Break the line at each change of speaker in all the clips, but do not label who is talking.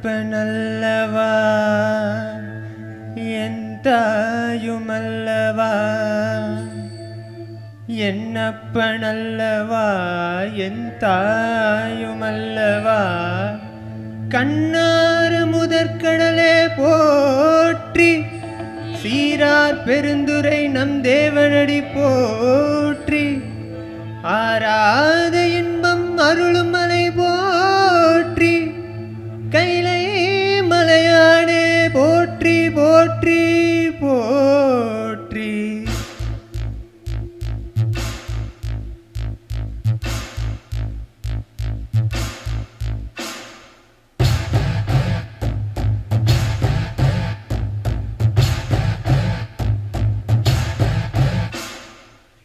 என்னப்பனல்லவா என் தாயுமல்லவா என்னப்பனல்லவா என் தாயுமல்லவா கண்ணாறு முதற்கடலே போற்றி சீரார் பெருந்துரை நம் தேவனடி போற்றி ஆராத இன்பம் அருளும் மலை போற்றி கைலை மலையானே போற்றி போற்றி போற்றி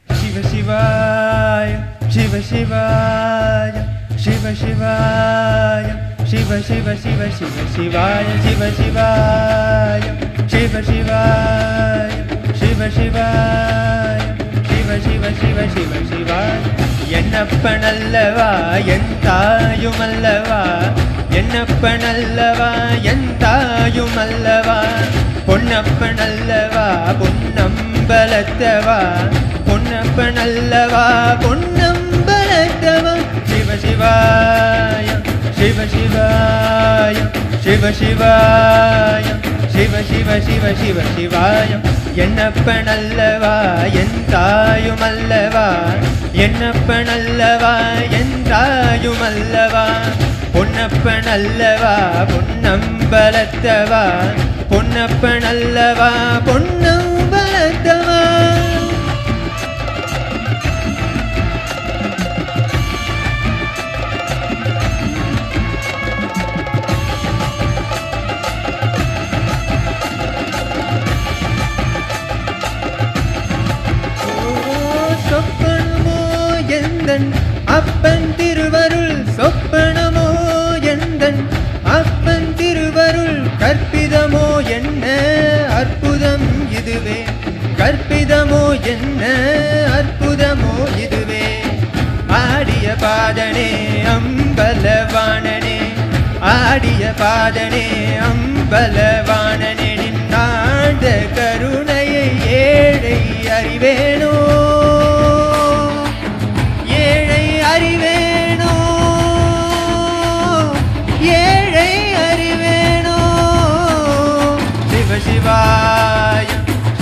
Shiva Shivaya, Shiva Shivaya, Shiva Shiva Shiva Shiva Shivaya, Shiva Shivaya, Shiva Shivaya, Shiva Shivaya, Shiva Shiva Shiva Shiva Shivaya. என்னப்பனல்லவா என் தாயுமல்லவா என்னப்பனல்லவா என் தாயுமல்லவா பொன்னப்பனல்லவா பொன்னம்பலத்தவா பொன்னப்பனல்லவா பொன்னம்பலத்தவா சிவ சிவாய சிவ சிவாய சிவ சிவாய சிவ சிவ சிவ சிவ சிவாய என்னப்பனல்லவா என் தாயுமல்லவா என்னப்பனல்லவா என் தாயுமல்லவா பொன்னப்பனல்லவா பொன்னம்பலத்தவா பொன்னப்பனல்லவா பொன்னம்பலத்தவா அப்பன் திருவருள் சொப்பனமோ எந்தன் அப்பன் திருவருள் கற்பிதமோ என்ன அற்புதம் இதுவே கற்பிதமோ என்ன அற்புதமோ இதுவே ஆடிய பாதனே அம்பலவாணனே ஆடிய பாதனே அம்பலவாணனே நின்னாண்ட கருணையை ஏழை அறிவேனோ அறிவேனோ ஏழை அறிவேனோ சிவ சிவாய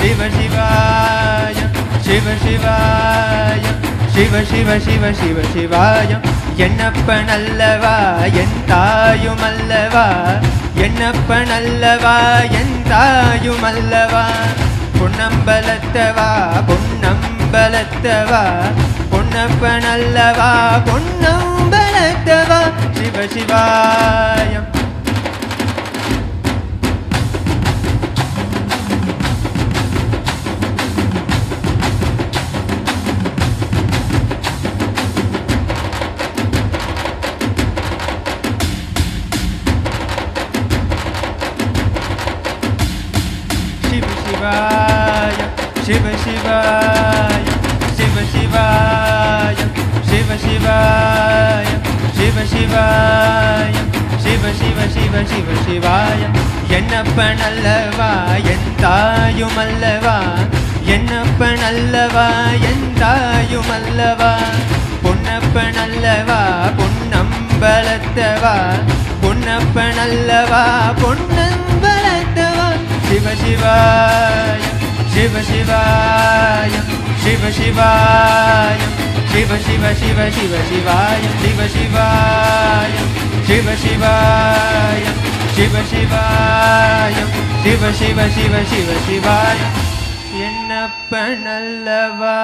சிவ சிவாய சிவ சிவாய சிவ சிவ சிவ சிவ சிவாய என்னப்பனல்லவா என் தாயுமல்லவா என்னப்பனல்லவா என் தாயுமல்லவா பொன்னம்பலத்தவா பொன்னம்பலத்தவா பொன்னப்பனல்லவா பொன்னம்பலத்தவா சிவ சிவாய சிவ சிவாய சிவ சிவாய சிவ சிவாய சிவ சிவாய சிவ சிவாய சிவ சிவ சிவ சிவ சிவாய என்னப்பனல்லவா என் தாயுமல்லவா என்னப்பனல்லவா என் தாயுமல்லவா பொன்னப்பனல்லவா பொன்னம்பலத்தவா பொன்னப்பனல்லவா பொன்னம்பலத்தவா சிவ சிவாய சிவ சிவாய சிவ சிவாய சிவ சிவ சிவ சிவ சிவாய சிவ சிவாய சிவ சிவாய சிவ சிவாய சிவ சிவ சிவ சிவ சிவாய என்னப்பனல்லவா